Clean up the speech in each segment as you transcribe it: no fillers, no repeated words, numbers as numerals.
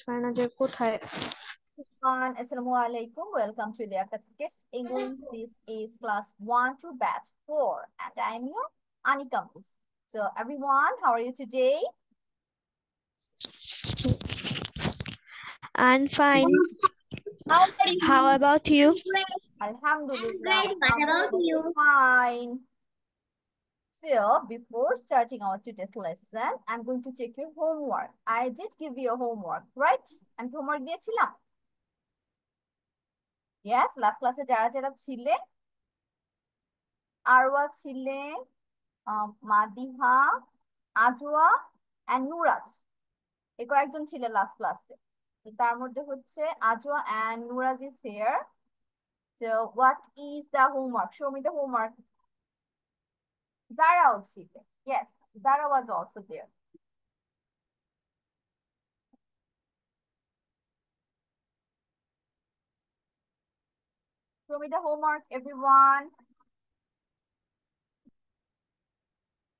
ফারনা যে কোথায়? Assalamu alaikum. Welcome to Liaquat Kids English. This is class 1 to batch 4, and I'm your Anika Miss. So, everyone, how are you today? I'm fine. How are you? How about you? Alhamdulillah, Great. What I'm about also you? fine. So, before starting our today's lesson, I'm going to check your homework. I did give you a homework, right? আমি homework দিয়েছিলাম? Yes, last class যারা যারা ছিলে, আরওয়া ছিলে, Madiha, Ajwa, and নুরাজ। এই কয়েকজন ছিল last ক্লাসে। তো তার মধ্যে হচ্ছে Ajwa and নুরাজ is here. So what is the homework? Show me the homework. Zara also there. Yes, Zara was also there. Show me the homework, everyone.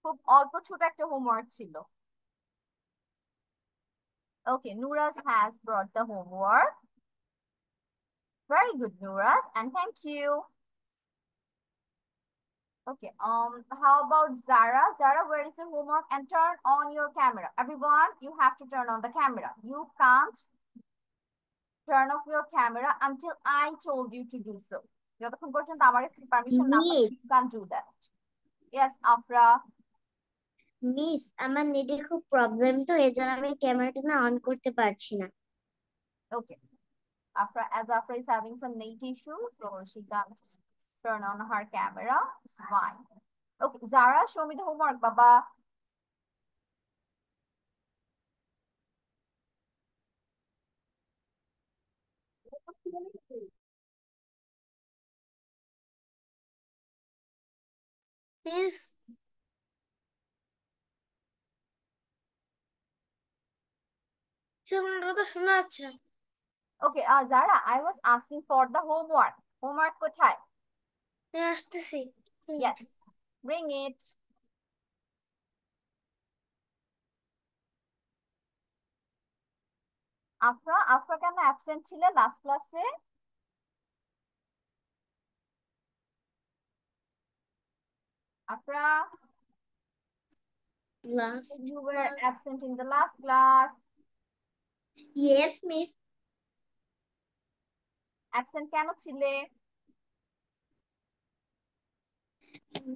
খুব অল্প ছোট একটা হোমওয়ার্ক ছিল। Okay, Nuraz has brought the homework. Very good, Nuraz, and thank you. Okay, how about Zara? Zara, where is your homework? And turn on your camera. Everyone, you have to turn on the camera. You can't turn off your camera until I told you to do so. যতক্ষণ পর্যন্ত আমার permission না পাচ্ছি, Miss, you can't do that. Yes, Afra. Miss আমার নেটে খুব problem তো এজন্য আমি ক্যামেরাটা না অন করতে পারছি না। Okay. Afra, as Afra is having some net issues, so she can't turn on her camera. It's fine. Okay, Zara, show me the homework, Baba. Miss আপনার কথা শোনা যাচ্ছে না। Okay, Zara, I was asking for the homework. Homework কোথায়? আমি আসতেছি। Yes, bring it. Afra, Afra কেন absent ছিলে last class-এ? Afra, you were absent in the last class. Yes miss, Absent কেন ছিলে?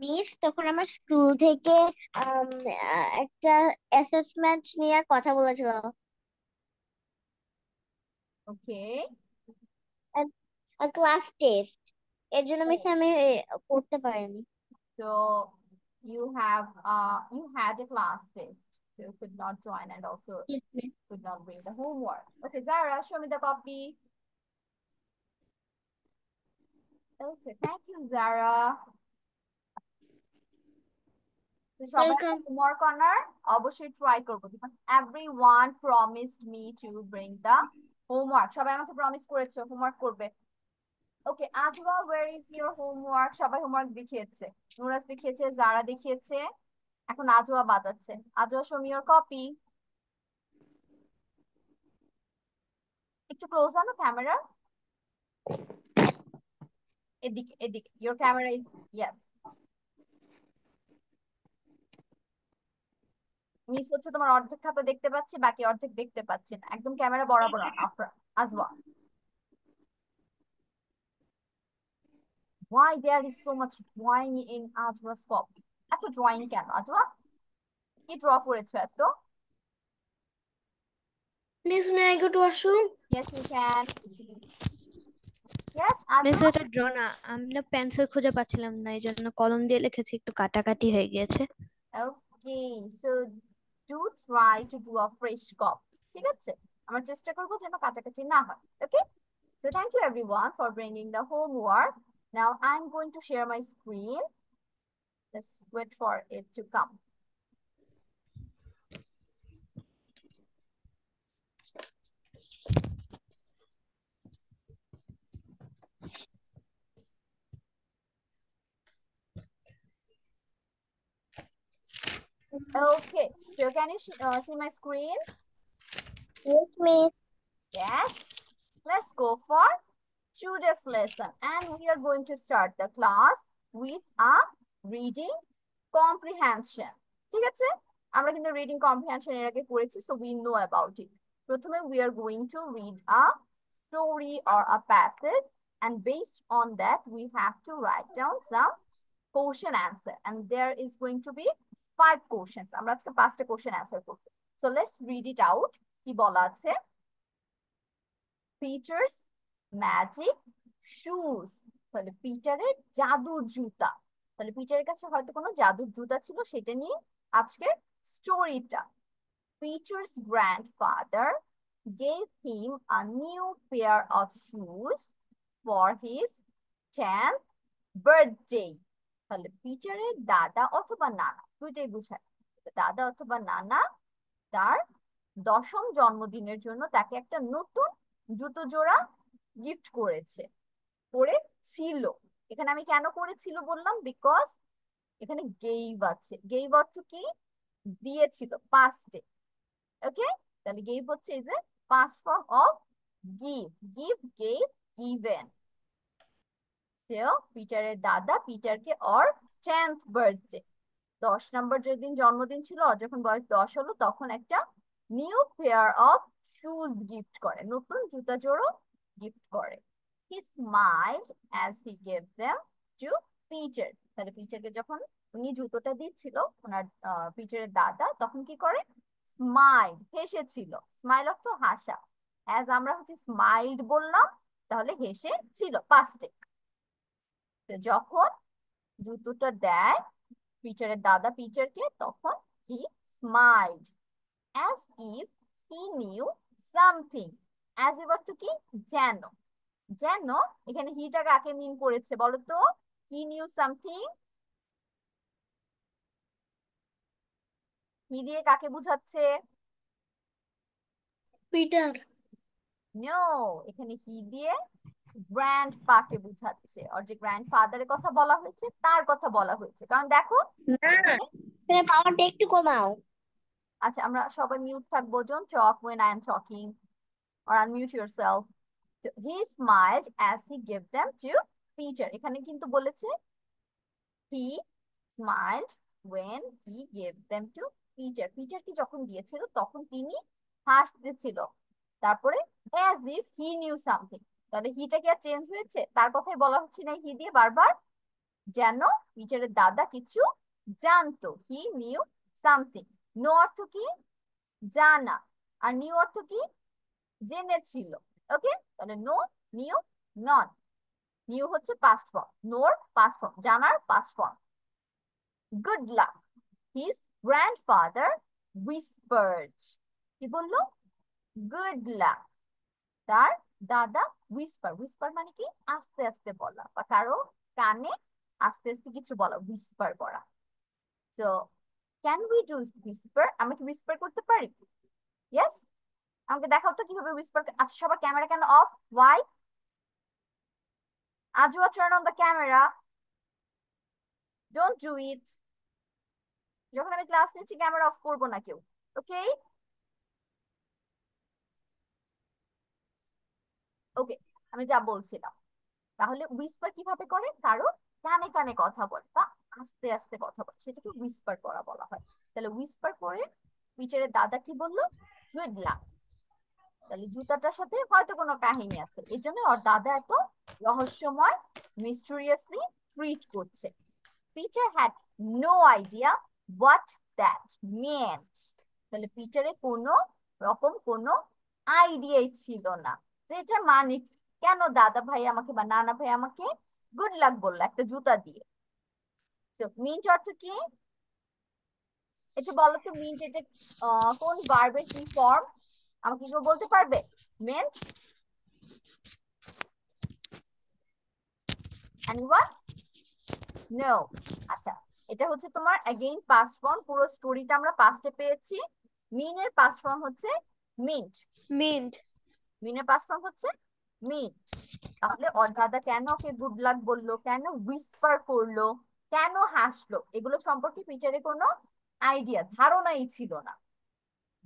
মিস তখন আমার স্কুল থেকে একটা অ্যাসেসমেন্ট নিয়ে কথা বলেছিল। Okay. ক্লাস টেস্ট, এর জন্য মিস আমি করতে পারিনি। So you had a class test, so you could not join and also Yes, miss. could not bring the homework. Okay, Zara, show me the copy. Okay, thank you, Zara. So সবাই welcome. homework করার অবশ্যই try করবো because everyone promised me to bring the homework. সবাই আমাকে promise করেছে homework করবে। ওকে, Ajwa, where is your homework? সবাই homework দেখিয়েছে। নুরাজ দেখিয়েছে, জারা দেখিয়েছে, এখন আজওয়া বাজাচ্ছে। Ajwa, show me your copy. একটু ক্লোজ আনো ক্যামেরা। এদিকে এদিকে, your camera is yes. Miss হচ্ছে তোমার অর্ধেক খাতা দেখতে পাচ্ছি, বাকি অর্ধেক দেখতে পাচ্ছি না। একদম ক্যামেরা বরাবর Afra, Ajwa. Why there is so much drawing in Ajwa's copy? এত ড্রয়িং কেন আজওয়া? কি ড্র করেছো এত? Miss may I go to washroom? Yes, you can. Yes, miss Ajwa. এটা ড্র না, আমি না পেন্সিল খুঁজে পাচ্ছিলাম না, এই জন্য কলম দিয়ে লিখেছি, একটু কাটাকাটি হয়ে গিয়েছে। Okay, so do try to do a fresh copy. ঠিক আছে, আমরা চেষ্টা করবো যেন কাটাকাটি না হয়। Okay, so thank you everyone for bringing the homework. Now I'm going to share my screen. Let's wait for it to come. Okay, so can you see my screen? Yes, miss. Yes, let's go for today's lesson. And we are going to start the class with a reading comprehension. ঠিক আছে, আমরা কিন্তু reading comprehension এর আগে করেছি, so we know about it. প্রথমে we are going to read a story or a passage, and based on that we have to write down some question answer, and there is going to be 5 questions. আমরা আজকে 5টা question answer করব. So let's read it out. কি বলা আছে? Peter's magic shoes. তাহলে পিটারের জাদুর জুতা। তাহলে পিটারের কাছে হয়তো কোনো জাদুর জুতা ছিল, সেটা নিয়ে আজকের স্টোরিটা। Peter's grandfather gave him a new pair of shoes for his 10th birthday. তাহলে পিটারের দাদা অথবা নানা, দুইটাই বোঝায়, দাদা অথবা নানা তার 10ম জন্মদিনের জন্য তাকে একটা নতুন জুতো জোড়া গিফট করেছিল। এখানে আমি কেন করেছিল বললাম, বিকজ এখানে গেইভ আছে। গেইভ অর্থ কি? দিয়েছিল, পাস্টে। ওকে, তাহলে গেইভ হচ্ছে is a past form of give. Give, gave, given. তো পিটারের দাদা পিটারকে ওর 10th বার্থডে, 10 নম্বর যেদিন জন্মদিন ছিল, ওর যখন বয়স 10 হলো, তখন একটা new pair of shoes gift করে, নতুন জুতা জোড়ো গিফট করে। He smiled as he gave them to Peter. তাহলে পিটারকে যখন উনি জুতোটা দিচ্ছিল, ওনার পিটারের দাদা তখন কি করে? স্মাইল, হেসেছিল। স্মাইল অর্থ হাসা। অ্যাজ আমরা হচ্ছে স্মাইলড বললাম, তাহলে হেসেছিল পাস্টে। তো যখন জুতোটা দেয় পিটারের দাদা পিটারকে, তখন হি স্মাইলড as if he knew something. as if অর্থ কি? যেন। যেন, এখানে হিটা কাকে মিন করেছে বলো তো? he knew something, হি দিয়ে কাকে বুঝাচ্ছে? পিটার। নো, এখানে হি দিয়ে গ্র্যান্ডপাকে বুঝাচ্ছে। আর যে গ্র্যান্ডফাদারের কথা বলা হয়েছে তার কথা বলা হয়েছে, কারণ দেখো না, এখানে। তুমি পাওয়ারটা একটু কমাও। আচ্ছা, আমরা সবাই মিউট থাকবো। Don't talk when I am talking, or unmute yourself. So, he smiled as he gave them to Peter. এখানে কিন্তু বলেছে he smiled when he gave them to Peter. পিটারকে যখন দিয়েছিল তখন তিনি হাসতেছিল। তারপরে as if he knew something. তাহলে হিটা কি আর চেঞ্জ হয়েছে? তার কথাই বলা হচ্ছে না হি দিয়ে বারবার, যেন পিটারের দাদা কিছু জানতো। He knew something. নো অর্থ কি? জানা। আর নিউ অর্থ কি? জেনেছিল। ওকে, তাহলে নো, নিউ, নন। নিউ হচ্ছে পাস্ট ফর্ম, নোর পাস্ট ফর্ম, জানার past form. Good luck, his grandfather whispered. কি বললো? গুড লাক, তার দাদা whisper। whisper মানে কি? আস্তে আস্তে বলা, বা কারো কানে আস্তে আস্তে কিছু বলা, whisper করা। So can we do whisper? আমরা কি whisper করতে পারি? ইয়েস। আমাকে দেখাও তো কিভাবে whisper। আচ্ছা, সবার ক্যামেরা কেন off? Why? Ajwa, turn on the camera. Don't do it. যখন আমি ক্লাস নিচ্ছি ক্যামেরা অফ করবো না কেউ। ওকে, ওকে, আমি যা বলছিলাম, তাহলে উইসপার কিভাবে করে? কারো কানে কানে কথা বলে বা আস্তে আস্তে কথা বলে, সেটাকে উইসপার করা বলা হয়। তাহলে উইসপার করে পিটারের দাদা কি বললো? Good luck. তাহলে জুতাটার সাথে হয়তো কোনো কাহিনী আছে, এই জন্য ওর দাদা এত রহস্যময়, মিস্টেরিয়াসলি ট্রিট করছে। Peter had no idea what that meant. তাহলে পিটারের কোনো রকম কোনো আইডিয়াই ছিল না যে এটা মানে কি। কেন দাদা ভাই আমাকে বা নানা ভাই আমাকে গুড লাক বললো একটা জুতা দিয়ে? তো মিন্ট অর্থ কি? এটা বলো তো, মিন্ট এটা কোন ভার্বের কি ফর্ম? আমাকে কেউ বলতে পারবে? Mint, anyone? নো। আচ্ছা, এটা হচ্ছে তোমার अगेन পাস্ট ফর্ম। পুরো স্টোরিটা আমরা পাস্টে পেয়েছি। মিনের পাস্ট ফর্ম হচ্ছে মিন্ট। মিন্ট। মিনের পাস্ট ফর্ম হচ্ছে মিন্ট। তাহলে ওর দাদা কেন ওকে গুড লাক বললো, কেন হুইসপার করলো, কেন হাসলো, এগুলো সম্পর্কে পিটারের কোনো ধারণাই ছিল না।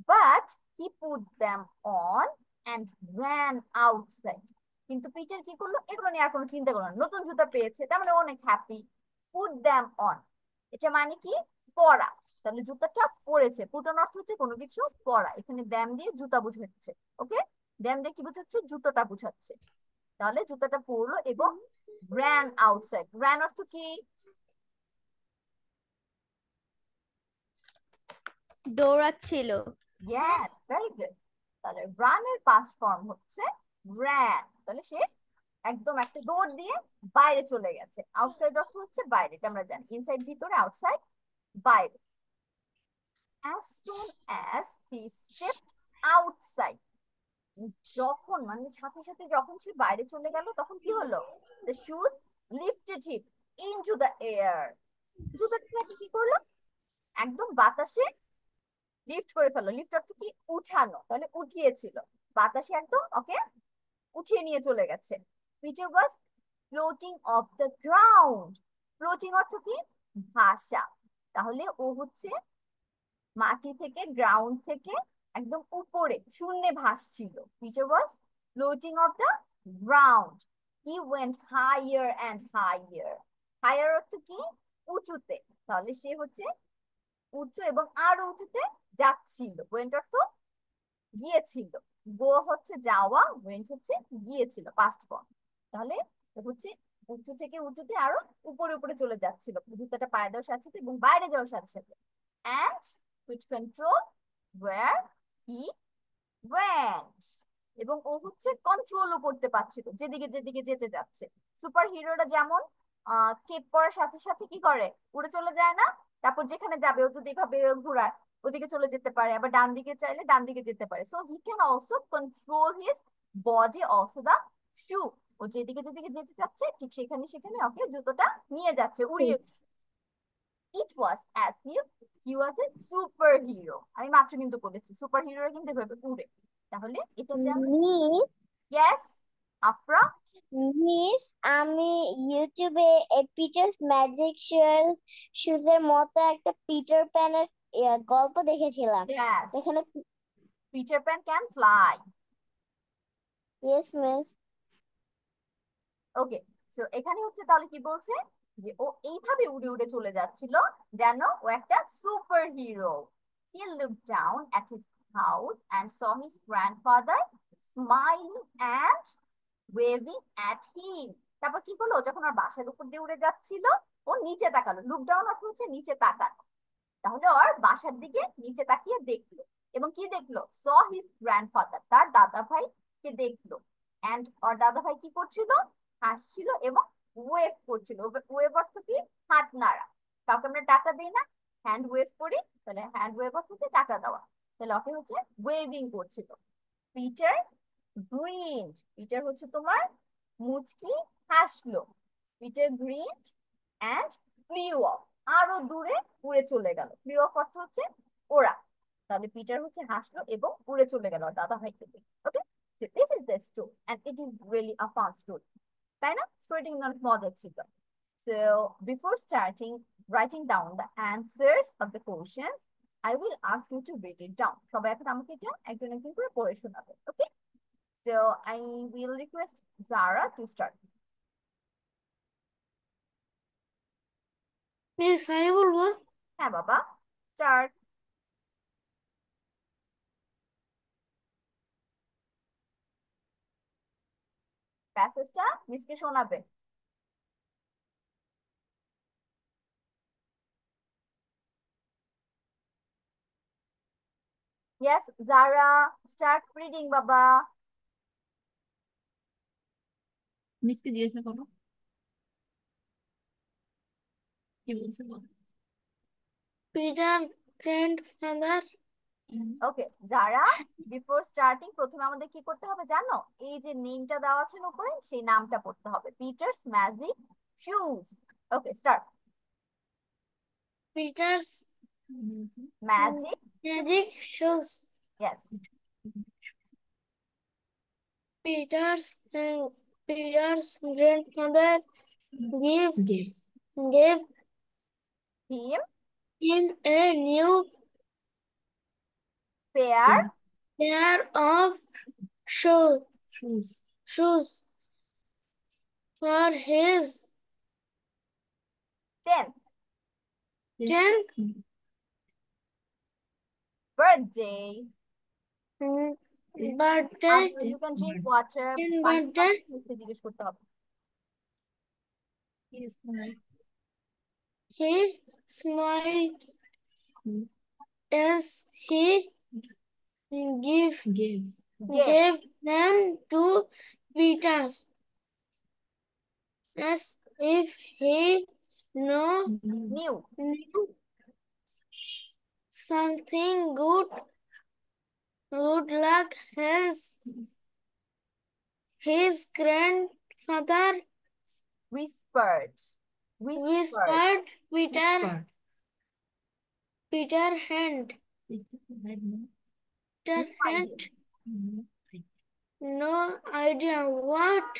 But he put them on and ran outside. কিন্তু পিটার কি করলো, এগুলো নিয়ে আর কোনো চিন্তা করলো না, নতুন জুতা পেয়েছে তার মানে অনেক হ্যাপি। পুট দ্যাম অন, এটা মানে কি পরা, তাহলে জুতাটা পরেছে। পুট অন অর্থ হচ্ছে কোনো কিছু পরা, এখানে দ্যাম দিয়ে জুতা বুঝাচ্ছে। ওকে, দ্যাম দিয়ে কি বুঝাচ্ছে, জুতোটা বুঝাচ্ছে। তাহলে জুতাটা পরলো এবং ran outside, ran অর্থ কি, দৌড়াচ্ছিল। Yes very good. তাহলে রান এর পাস্ট ফর্ম হচ্ছে ran, তাহলে সে একদম একটা দৌড় দিয়ে বাইরে চলে গেছে। আউটসাইড অর্থ হচ্ছে বাইরে, এটা আমরা জানি, ইনসাইড ভিতরে, আউটসাইড বাইরে। as soon as he stepped outside, যখন মানে সাথে সাথে যখন সে বাইরে চলে গেল তখন কি হলো, the shoes lifted him into the air, জুতাটাকে কি করলো, একদম বাতাসে লিফট করে ফেললো। লিফট অর্থ কি উঠানো, তাহলে উঠিয়েছিল, বাতাসে একদম ওকে উঠিয়ে নিয়ে চলে গেছে। Peter was floating off the ground, floating অর্থ কি ভাসা, তাহলে ও হচ্ছে মাটি থেকে, গ্রাউন্ড থেকে একদম উপরে শূন্যে ভাসছিল। Peter was floating off the ground, he went higher and higher, higher অর্থ কি উঁচুতে, তাহলে সে হচ্ছে উঁচু এবং আরো উঁচুতে যাচ্ছিল। ওয়েন্ট অর্থ গিয়েছিল, গো হচ্ছে যাওয়া, ওয়েন্ট হচ্ছে গিয়েছিল পাস্ট ফর্ম। তাহলে ও হচ্ছে উঁচু থেকে উঁচুতে আরো উপরে উপরে চলে যাচ্ছিল জুতাটা পায়ে দেওয়ার সাথে সাথে এবং বাইরে যাওয়ার সাথে সাথে। and could control where he went, এবং ও হচ্ছে কন্ট্রোলও করতে পারছিল যেদিকে যেদিকে যেতে যাচ্ছে। সুপার হিরোরা যেমন কেপ পরার সাথে সাথে কি করে, উড়ে চলে যায় না, তারপর যেখানে যাবে ও যদি এভাবে ঘোরায় ওদিকে চলে যেতে পারে, আবার ডান দিকে চাইলে ডান দিকে যেতে পারে। So he can also control his body also the shoe, ও যেদিকে যেদিকে যেতে চাচ্ছে ঠিক সেখানে সেখানে ওকে জুতোটা নিয়ে যাচ্ছে উড়িয়ে। It was as if he was a superhero, আমি মাত্র কিন্তু বলেছি সুপার হিরোরা কিন্তু এভাবে উড়ে, তাহলে এটা যেন। Miss yes Afra. মিস আমি ইউটিউবে পিটার্স ম্যাজিক শুজের মতো একটা পিটার প্যানের গল্প দেখেছিলাম। ইয়েস, এখানে Peter pan can fly. Yes miss. Okay, so এখানে হচ্ছে তাহলে কি বলছে যে ও এইভাবে উড়ে উড়ে চলে যাচ্ছিল যেন ও একটা super hero. He looked down at his house and saw his grandfather smiling and waving at him. তারপর কি করলো, যখন ওর বাসার উপর দিয়ে উড়ে যাচ্ছিল ও নিচে তাকালো, লুক ডাউন অর্থ হচ্ছে নিচে তাকানো, তাহলে ওর বাসার দিকে নিচে তাকিয়ে দেখলো এবং কি দেখলো, স হিজ গ্র্যান্ডফাদার, তার দাদা ভাই কে দেখলো। এন্ড ওর দাদা ভাই কি করছিল, হাসছিল এবং ওয়েভ করছিল। ওয়েভ অর্থ কি হাত নাড়া, কাউকে আমরা টাকা দিই না, হ্যান্ড ওয়েভ করি, তাহলে হ্যান্ড ওয়েভ অর্থ হচ্ছে টাকা দেওয়া, তাহলে ওকে হচ্ছে ওয়েভিং করছিল। পিটার গ্রিনড, পিটার হচ্ছে তোমার মুচকি হাসলো, পিটার গ্রিনড অ্যান্ড ফ্লিউ অফ, আরো দূরে উড়ে চলে গেল। ফ্লিউ অফ অর্থ হচ্ছে ওরা, তাহলে পিটার হচ্ছে হাসলো এবং উড়ে চলে গেল দাদা ভাইকে দেখে। ওকে, so this is the story and it is really a fun story, তাই না? স্টোরিটি কিন্তু অনেক মজার ছিল। So before starting writing down the answers of the questions, I will ask you to read it down. সবাই এখন আমাকে এটা একজন একজন করে পড়ে শোনাবে। ওকে, so I will request Zara to start. Miss আমি বলবো। হ্যাঁ বাবা, স্টার্ট। প্যাসেজটা মিসকে শোনাবে। Yes, Zara, start reading বাবা। মিসকে জিজ্ঞাসা করো কি বলছে বলো। Peter grandfather. ওকে যারা, বিফোর স্টার্টিং প্রথমে আমাদের কি করতে হবে জানো, এই যে নেমটা দেওয়া আছে উপরে সেই নামটা পড়তে হবে, Peter's magic shoes. Okay start. Peter's magic, magic shoes. Yes. Peter's Peter's grandfather give gave gave him him a new pair pair of Shoes. shoes for his 10th His 10th birthday. birthday. You can drink water. Birthday. মিসকে জিজ্ঞেস করতে হবে। He smiled. He smiled He as he gave gave them to Peter, as if he New. knew something good luck his grandfather Whispered. whispered Peter hand. Peter had no idea what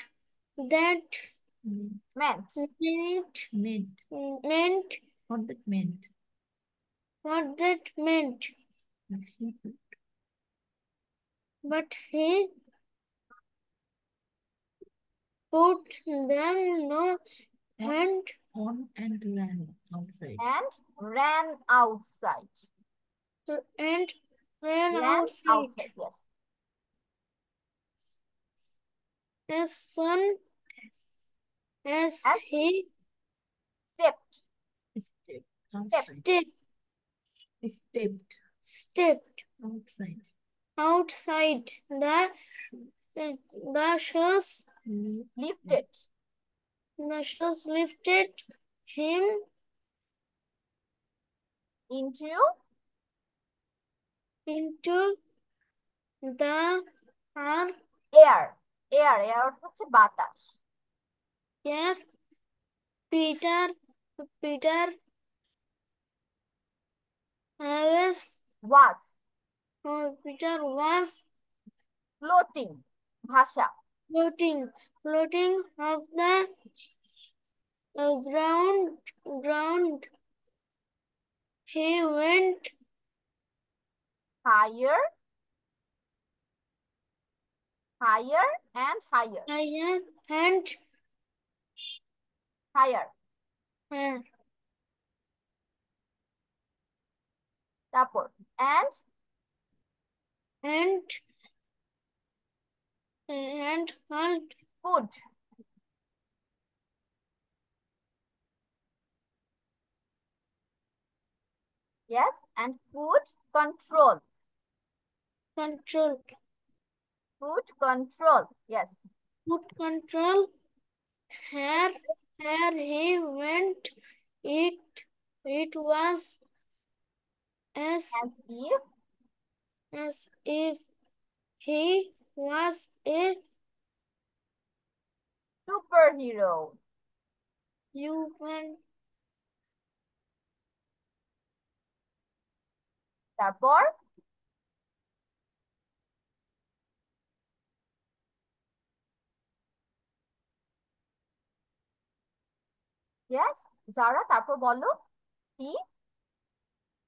that Meant. meant. What that meant. What that meant. But he put them no hand On and ran outside. And ran outside. and ran Ran outside. yes. As soon as he Stepped. Outside. stepped Outside. outside, the shoes Lifted. lifted him Into the air. Air হচ্ছে বাতাস। air. Peter was floating. ভাষা। floating off the ground. He went higher and higher. higher and Higher. higher. তারপর and called could. Yes, and could control. control. Could control. Yes. Could control her he went. It was as if he was a superhero. human. তারপর yes, Zara, তারপর বলো।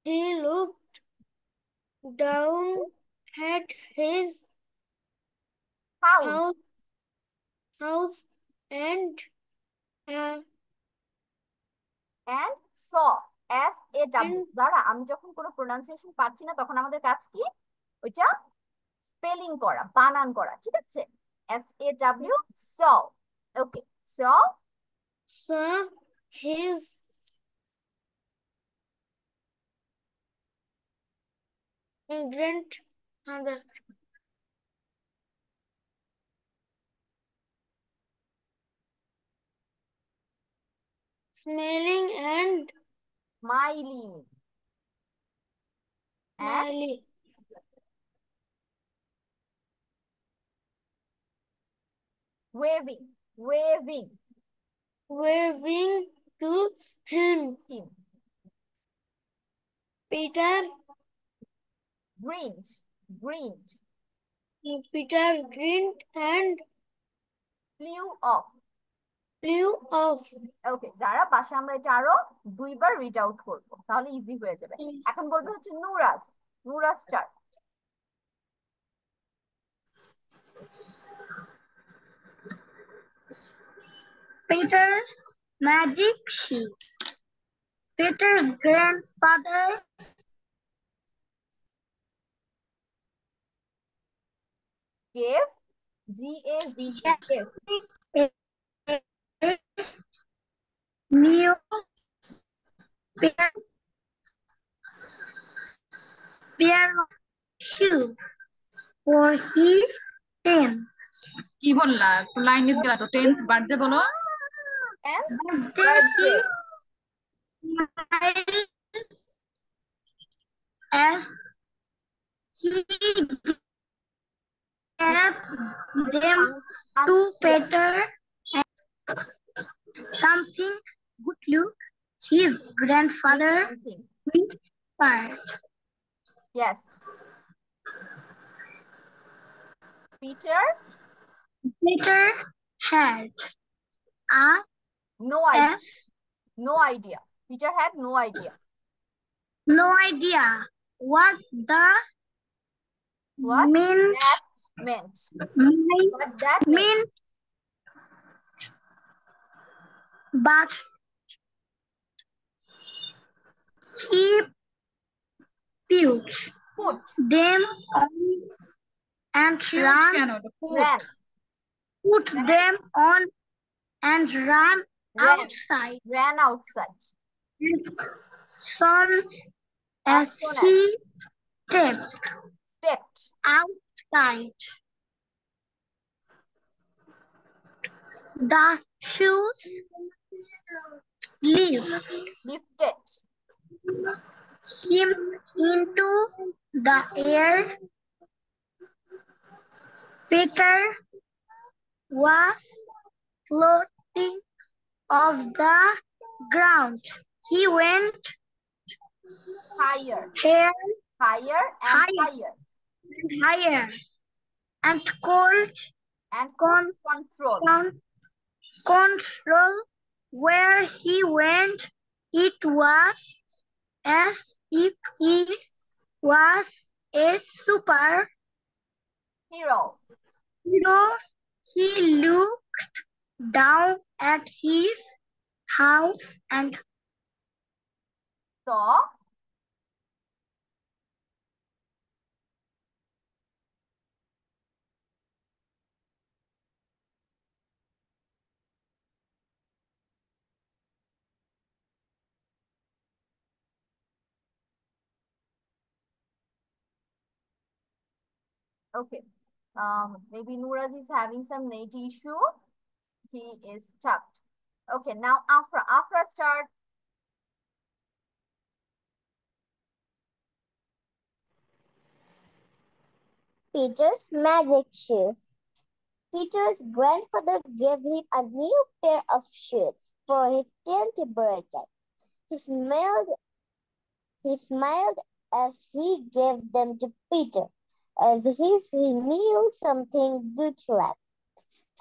He looked down at his house and saw SAW. যারা আমি যখন কোনো pronunciation পাচ্ছি না তখন আমাদের কাজ কি ওইটা স্পেলিং করা, বানান করা, ঠিক আছে? SAW saw. Okay, saw his grandfather smiling and smiling and waving to him. Peter grinned. Peter grinned and flew off. ওকে, যারা পাশে আমরা এটা আরো দুইবার রিড আউট করবো, তাহলে ইজি হয়ে যাবে। এখন বলবো হচ্ছে নুরাস star. Peter's magic sheep. Peter's grandfather Gave. G-A-V-E. Give. new pair of shoes for his 10th কি বললা একটু লাইন মিস গেল তো 10th বার্থডে বলো And birthday. He smiled as he gave them to Peter and something good look. His grandfather something. whispered. Yes. Peter, Peter had a no idea. S, No idea. Peter had no idea. no idea what the What meant, that meant. What that meant. meant, but he put Put. them on and ran, কেন এটা Ran. put them on and ran Ran. outside. Ran outside. Soon as soon as. he stepped Stepped. outside, the shoes Lifted. him into the air. Peter was floating off the ground. He went Higher. higher Higher and Higher. higher. and higher and cold And could control. control where he went. It was as if he was a superhero. Hero. He looked down at his house and Saw. Okay. Maybe Nuraj is having some net issue. He is stuck. Okay, now Afra. Afra, start. Peter's magic shoes. Peter's grandfather gave him a new pair of shoes for his 10th birthday. He smiled as he gave them to Peter, as if he knew something good left.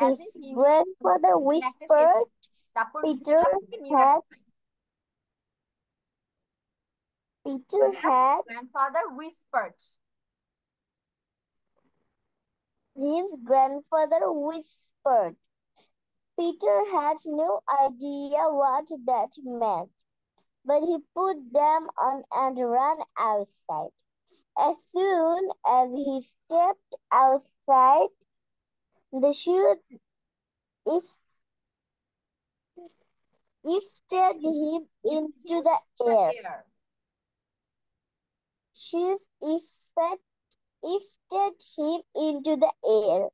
As His if he knew grandfather something whispered, তারপর Peter had grandfather whispered. His grandfather whispered. Peter had no idea what that meant, but he put them on and ran outside. As soon as he stepped outside, the shoes lifted him into the air. Shoes lifted him into the air.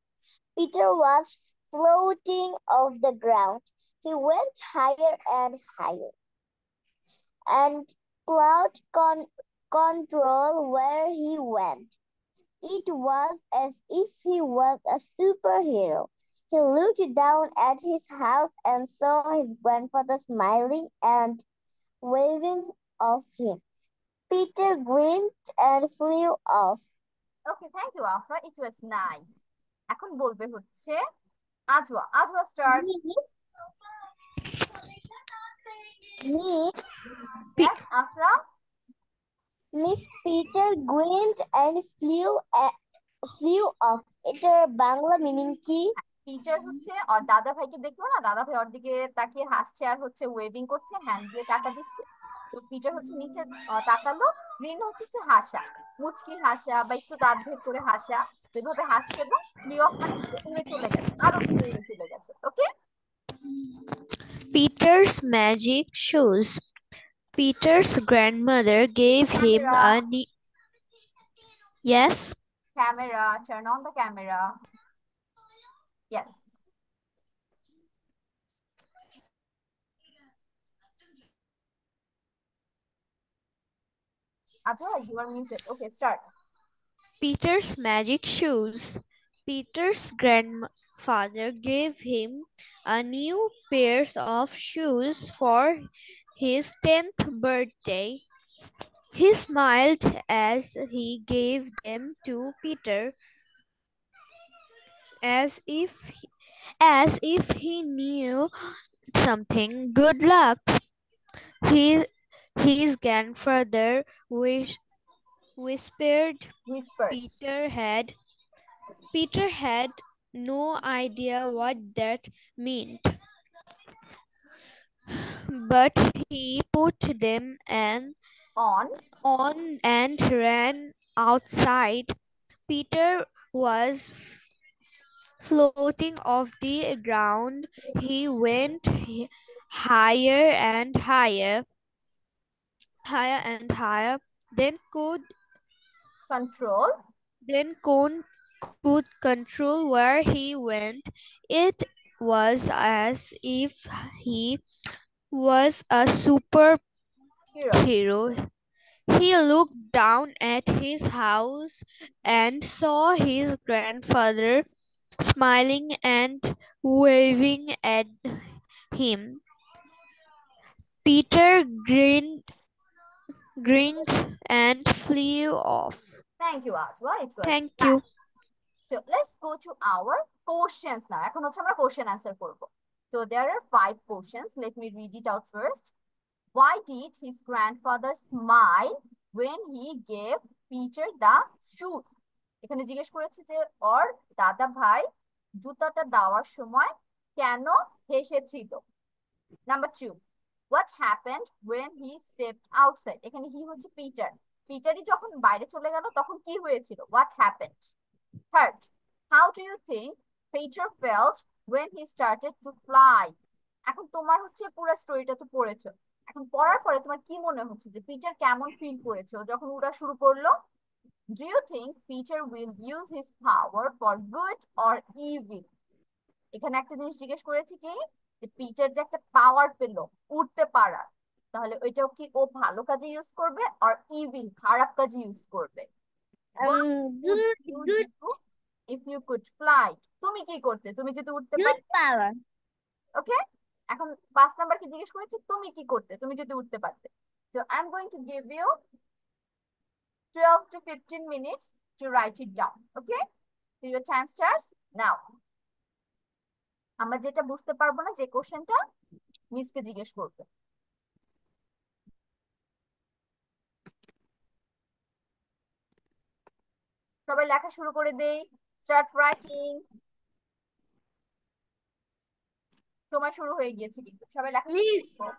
Peter was floating off the ground. He went higher and higher, and cloud control where he went. It was as if he was a superhero. He looked down at his house and saw his grandfather smiling and waving off him. Peter grinned and flew off. Okay, thank you, Afra. It was nice. এখন বলবে হচ্ছে Ajwa. Ajwa, start. Yes, Afra. Miss Peter grinned and flew flew off. এটার Bangla meaning কি? Peter হচ্ছে ওর দাদা ভাইকে দেখলো না, দাদা ভাই ওর দিকে তাকিয়ে হাসছে আর হচ্ছে ওয়েভিং করছে, হ্যান্ড দিয়ে টাকা দিচ্ছে। তো পিটার হচ্ছে নিচে তাকালো, গ্রিন হচ্ছে হাসা, মুচকি হাসা বা একটু দাঁত ভেদ করে হাসা, তো এভাবে হাসছে এবং ফ্লি অফ মানে হচ্ছে উড়ে চলে গেছে, আরো দূরে উড়ে চলে গেছে। Okay, Peter's magic shoes. Peter's grandmother gave him camera, a yes. Camera, turn on the camera. Yes, আচ্ছা, you are muted. Okay, start. Peter's magic shoes. Peter's grandfather gave him a new pair of shoes for his 10th birthday. He smiled as he gave them to Peter, as if he knew something good luck. He, his grandfather whispered Whisper, Peter had no idea what that meant, but he put them on, on and ran outside. Peter was floating off the ground. He went higher and higher, higher and higher. Control, Then could control where he went. It was as if he was a hero, superhero. He looked down at his house and saw his grandfather smiling and waving at him. Peter grinned and flew off. Thank you Ajwa, it was Thank you. So let's go to our questions now. এখন হচ্ছে আমরা question answer করব। So there are 5 questions. Let me read it out first. Why did his grandfather smile when he gave Peter the shoes? এখানে জিজ্ঞেস করেছে যে ওর দাদা ভাই জুতাটা দেওয়ার সময় কেন হেসেছিল। Number 2, what happened when he stepped outside? এখানে হি হচ্ছে পিটার, পিটারই যখন বাইরে চলে গেল তখন কি হয়েছিল, what happened? Third, how do you think Peter felt when he started to fly? এখন তোমার হচ্ছে পুরো স্টোরিটা তো পড়েছো, এখন পড়ার পরে তোমার কি মনে হচ্ছে যে পিটার কেমন ফিল করেছে ও যখন উড়া শুরু করলো? Do you think Peter will use his power for good or evil? এখানে একটা জিনিস জিজ্ঞেস করেছি কি, যে পিটার যে একটা পাওয়ার পেলো উড়তে পারার, তাহলে ওইটাও কি ও ভালো কাজে ইউজ করবে আর ইভিল খারাপ কাজে ইউজ করবে? What would Good, you good, do if you could fly? তুমি কি করতে তুমি যদি উঠতে good পারতে? power. ওকে, এখন 5 নাম্বারকে জিজ্ঞেস করেছি তুমি কি করতে তুমি যদি উঠতে পারতে। So I'm going to give you 12 to 15 minutes to write it down. Okay, so your time starts now. আমরা যেটা বুঝতে পারবো না যে কোশ্চেনটা মিসকে জিজ্ঞেস করবে। সবাই লেখা শুরু করে দেই, স্টার্ট রাইটিং। সময় শুরু হয়ে গিয়েছে কিন্তু সবাই লেখা শুরু মিস করো।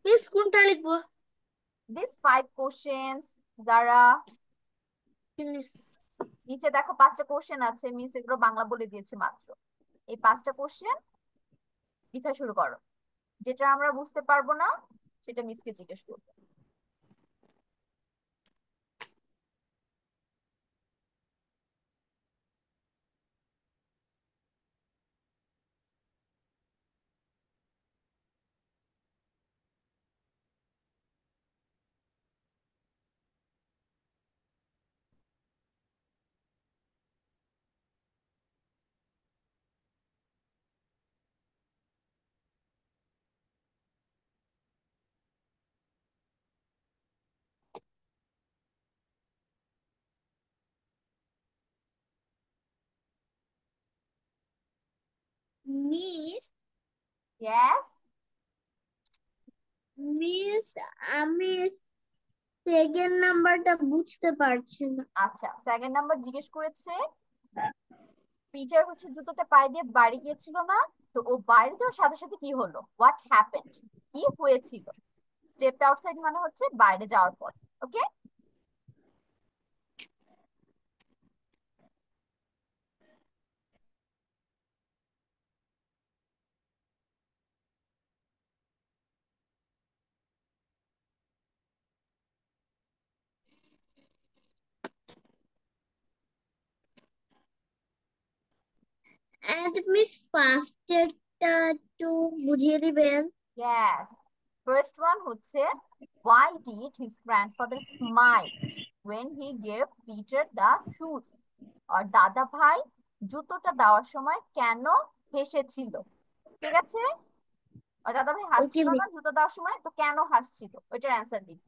মিস কোনটা লিখবো? These 5 questions, যারা মিস নিচে দেখো 5টা কোশ্চেন আছে, মিস এগুলো বাংলা বলে দিয়েছে মাত্র। এই 5টা কোশ্চেন লেখা শুরু করো, যেটা আমরা বুঝতে পারবো না সেটা মিসকে জিজ্ঞেস করবো। Miss, Yes, Miss, আমি সেকেন্ড নাম্বারটা বুঝতে পারছি না। আচ্ছা, সেকেন্ড নাম্বার জিজ্ঞেস করেছে পিটার হচ্ছে জুতোটা পায়ে দিয়ে বাড়ি গিয়েছিল না, তো ও বাইরে যাওয়ার সাথে সাথে কি হলো, হোয়াট হ্যাপেন্ড, কি হয়েছিল। স্টেপড আউটসাইড মানে হচ্ছে বাইরে যাওয়ার পর। ওকে, এন্ড মিস ফার্স্টেরটা একটু বুঝিয়ে দিবেন? ইয়েস, ফার্স্ট ওয়ান হচ্ছে why did his grandfather smile when he gave Peter the shoes, আর দাদা ভাই জুতোটা দেওয়ার সময় কেন হেসেছিল। ঠিক আছে, আর দাদা ভাই ওকে হাসছিল মিস। না জুতো দেওয়ার সময়, তো কেন হাসছিল ওইটার অ্যান্সার দিন।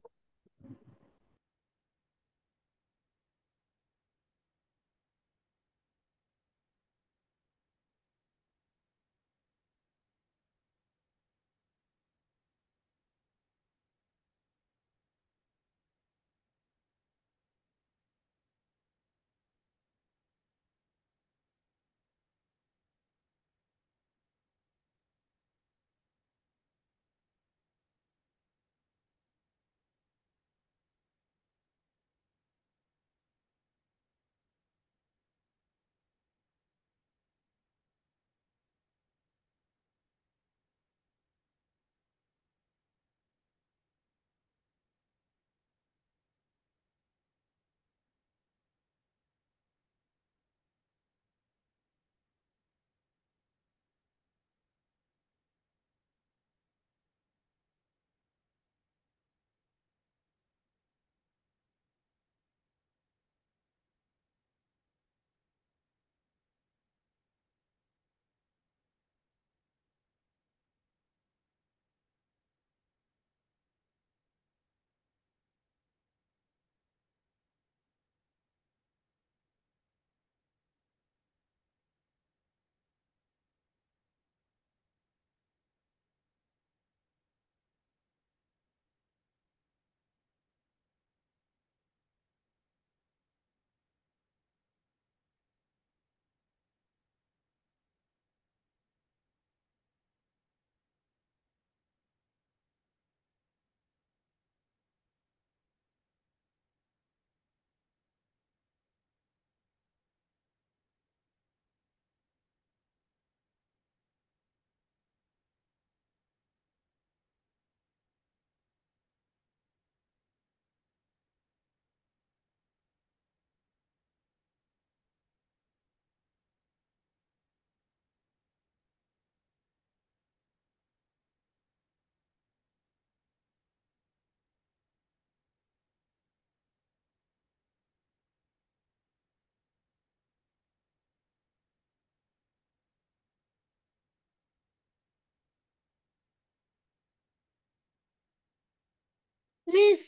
মিস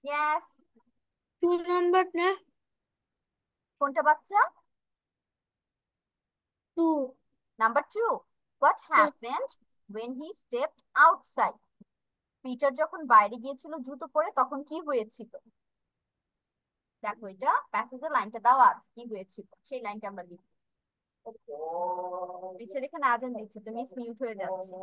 ইয়েস, 2 নাম্বার না, কোনটা বাচ্চা? 2। Number two, what happened when he stepped outside, Peter যখন বাইরে গিয়েছিল জুতো পরে তখন কি হয়েছিল। দেখো এটা প্যাসেজের লাইনটা দেওয়া আছে, কি হয়েছিল সেই লাইনটা আমরা লিখবো। পিছের এখানে আজান দিচ্ছে, তুমি মিউট হয়ে যাচ্ছে।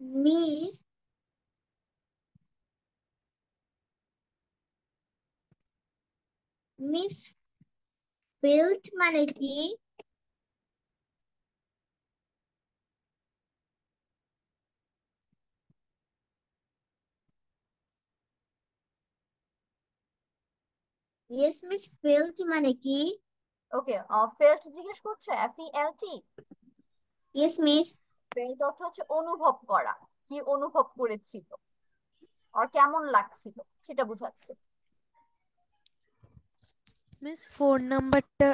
মিস মিস ফিল্ড মানে কি? ইয়েস মিস ফিল্ড মানে কি? ওকে, ফেল্ট জিজ্ঞেস করছো, FELT। Yes miss. ফেল্ট অর্থ হচ্ছে অনুভব করা, কি অনুভব করেছিল আর কেমন লাগছিল সেটা বোঝাচ্ছে। মিস 4 নাম্বারটা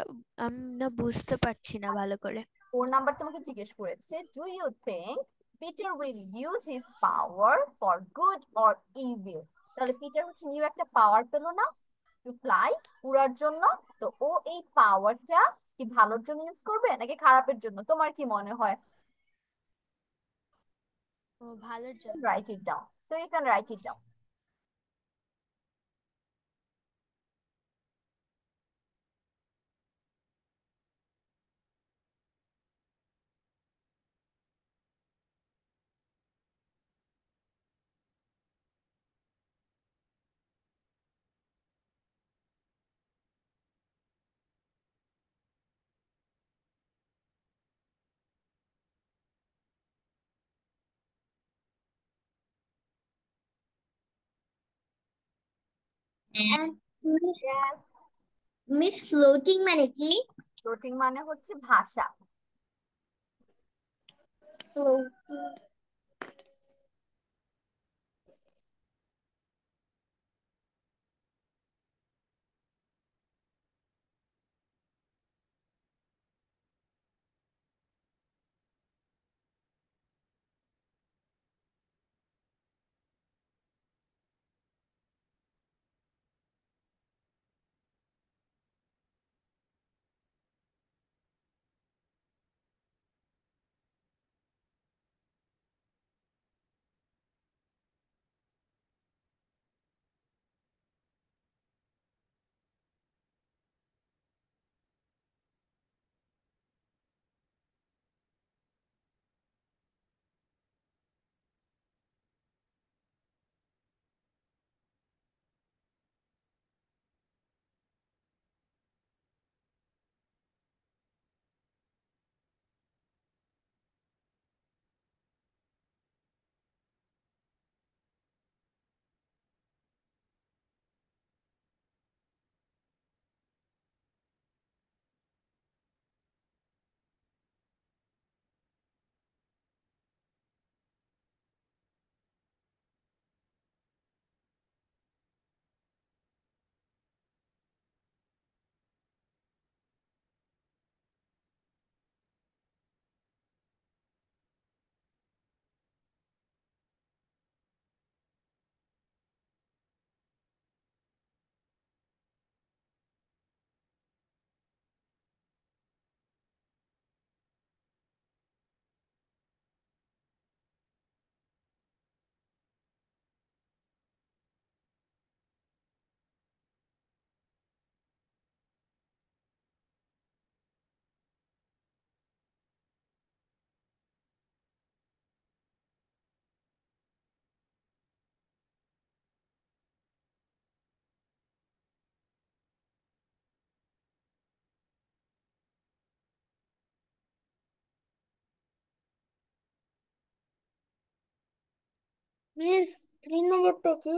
আমি না বুঝতে পারছি না ভালো করে। 4 নাম্বার তোমাকে জিজ্ঞেস করেছে, do you think Peter will use his power for good or evil. তাহলে পিটার হচ্ছে নিউ একটা পাওয়ার পেলো না, টু ফ্লাই, উড়ার জন্য। তো ও এই পাওয়ারটা কি ভালোর জন্য ইউজ করবে নাকি খারাপের জন্য, তোমার কি মনে হয়? ও ভালোর জন্য। Write it down, so you can write it down. Miss floating মানে কি? ফ্লোটিং মানে হচ্ছে ভাষা। ফ্লোটিং মিস 3 নম্বরটা কি?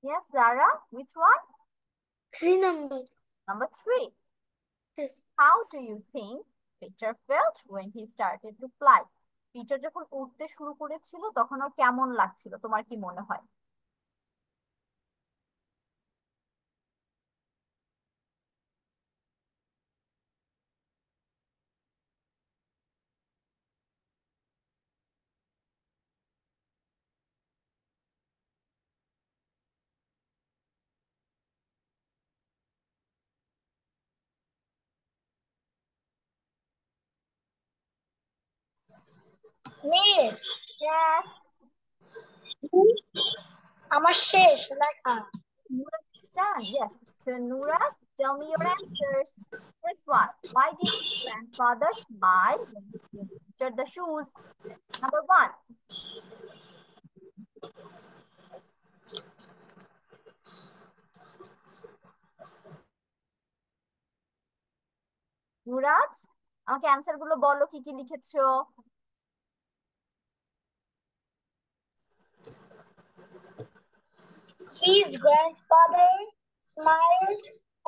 Yes, Zara, which one? 3 number. Number 3. Yes. How do you think Peter felt when he started to fly? Peter যখন উড়তে শুরু করেছিল তখন ওর কেমন লাগছিল, তোমার কি মনে হয়? Miss Yes. আমার শেষ লেখা। Noor is done. Yes. So Nuras, tell me your answers. First one. Why did his grandfather smile when he gave Peter the shoes? Number 1. নুরাজ, আমাকে অ্যান্সার গুলো বলো, কি কি লিখেছো? His grandfather smiled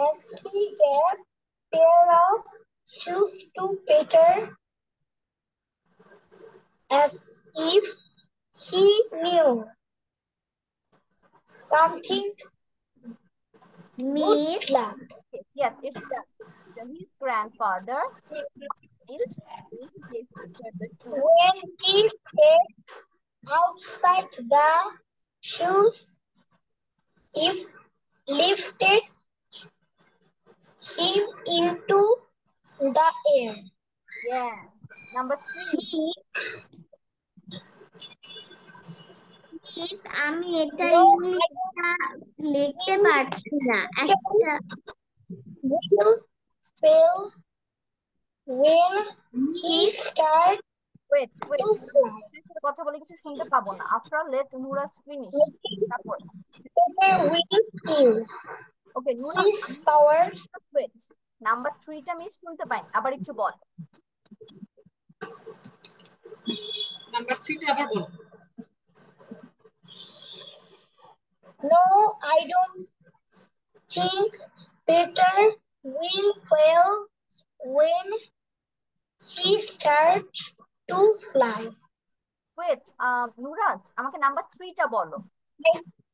as he gave pair of shoes to Peter, as if he knew something Miss, good luck. Yes, it's done. So his grandfather smiled when he gave Peter the shoe. When he stepped outside the shoes, it lifted him into the air. Yes. Number 3. Miss, আমি এটা No, ইংলিশটা লিখতে পারছি না। একটা will fail when he started Wait. to fly. কথা বলে কিছু শুনতে পাবো না। After let Nuraz finish. তারপর Peter will use okay Nuraj, his powers wait. Number 3টা মিস শুনতে পাইনি, আবার একটু বল। নাম্বার 3টা আবার বল। No, I don't think Peter will fail when he starts to fly. Wait, নুরাজ, আমাকে নাম্বার 3টা বলো।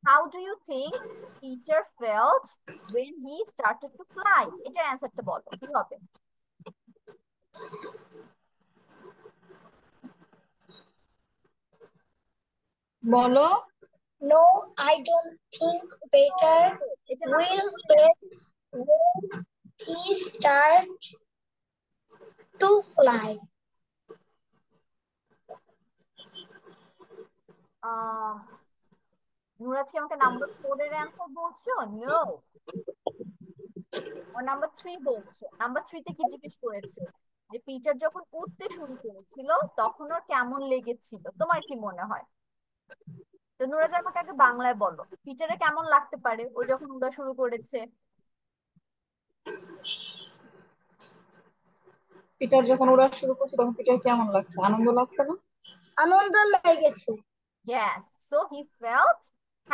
How do you think Peter felt when he started to fly? এটার অ্যান্সারটা বলো, কি হবে? বলো। No, I don't think Peter এটা না will fail when he starts to fly. নুরাজ কি আমাকে নাম্বার 4 এর অ্যান্সার বলছো? নো, ও নাম্বার 3 বলছো। নাম্বার 3 তে কি জিজ্ঞেস করেছে? যে পিটার যখন উঠতে শুরু করেছিল তখন ওর কেমন লেগেছিল, তোমার কি মনে হয়? তো নুরাজ আমাকে আগে বাংলায় বলো, পিটারে কেমন লাগতে পারে ও যখন উড়া শুরু করেছে? পিটার যখন ওরা শুরু করছে তখন পিটার কেমন লাগছে? আনন্দ লাগছে না? আনন্দ লেগেছে। Yes, so he felt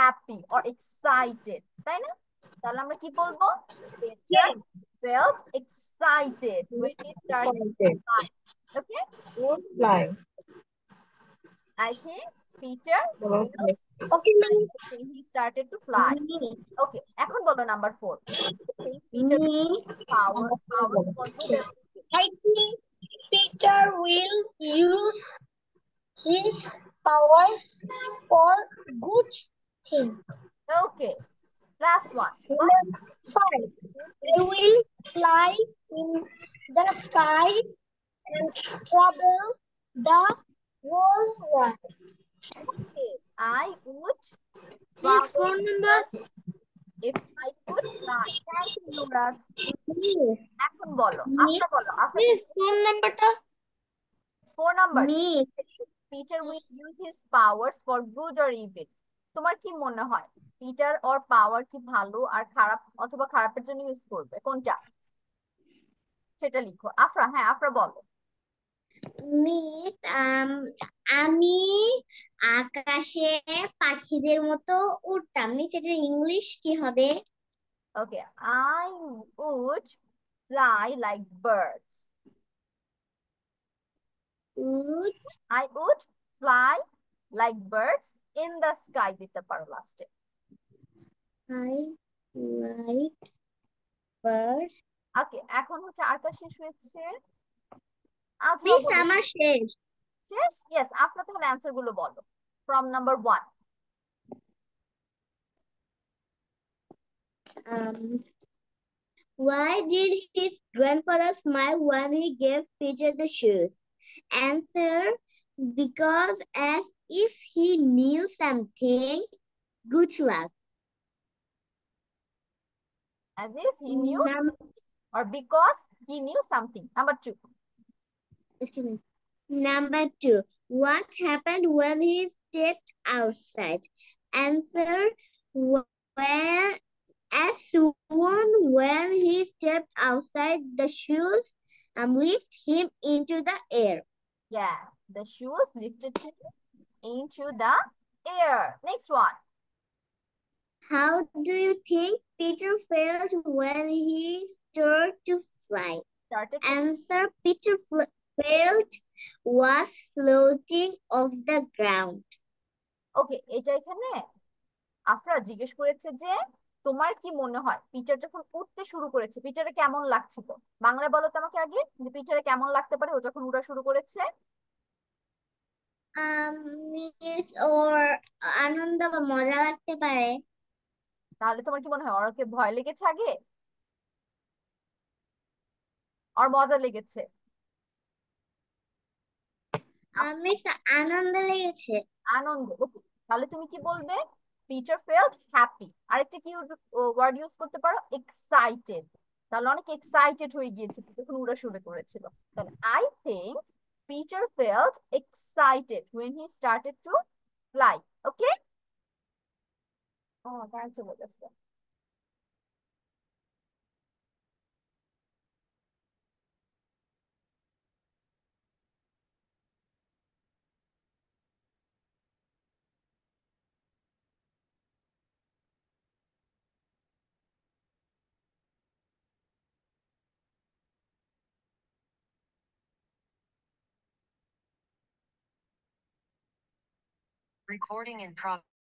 happy or excited, তাই না? তাহলে আমরা কি বলবো? Peter felt excited when he started to fly. Okay, fly. I think Peter বলো felt Okay, excited when he started to fly. Okay, এখন বলো number 4. Think Peter powers for good and evil. I think Peter will use his powers for good things. Okay, last one. Number 5. They will fly in the sky and travel the whole world. Okay, I would This travel phone number? if I could fly. Thank you, Yuvraj. এখন বলো, আপনারা বলো। This phone number ta? 4 number. Miss, Peter will use his powers for good or evil. তোমার কি মনে হয় Peter ওর পাওয়ার কি ভালো আর খারাপ অথবা খারাপের জন্য ইউজ করবে, কোনটা? সেটা লিখো। আফরা, হ্যাঁ আফরা বলো। মিস, আমি আকাশে পাখিদের মতো উড়তাম। মিস, এটার ইংলিশ কি হবে? ওকে, I would fly like birds. I would fly like birds in the sky দিতে পারো লাস্টে। I like birds. ওকে, এখন হচ্ছে আরটা শেষ হয়েছে। আজ মিস, আমার শেষ। শেষ? ইয়েস, আপনার তাহলে অ্যান্সার গুলো বলো from number 1। Why did his grandfather smile when he gave Peter the shoes? Answer, because as if he knew something. Good luck. As if he knew something, or because he knew something. Number 2. Number 2. What happened when he stepped outside? Answer, when as soon when he stepped outside, the shoes lift him into the air. Yes, the shoes lifted him into the air. Next one. How do you think Peter felt when he started to fly? Started to Answer, Peter felt was floating off the ground. ওকে, এটা এখানে আফরা জিজ্ঞেস করেছে যে তোমার কি মনে হয় Peter যখন উঠতে শুরু করেছে পিটারে কেমন লাগছিল? বাংলায় বলো তো আমাকে আগে যে পিটারে কেমন লাগতে পারে ও যখন উড়া শুরু করেছে? মিস ওর আনন্দ বা মজা লাগতে পারে। তাহলে তোমার কি মনে হয় ওরকে ভয় লেগেছে আগে আর মজা লেগেছে? মিস আনন্দ লেগেছে। আনন্দ। ওকে, তাহলে তুমি কি বলবে? Peter felt happy. আরেকটা কি ওয়ার্ড ইউজ করতে পারো? এক্সাইটেড। তাহলে অনেক এক্সাইটেড হয়ে গিয়েছে যখন উড়া শুরু করেছিল। তাহলে I think Peter felt excited when he started to fly. ওকে, ও তার চলে গেছে। Recording in progress.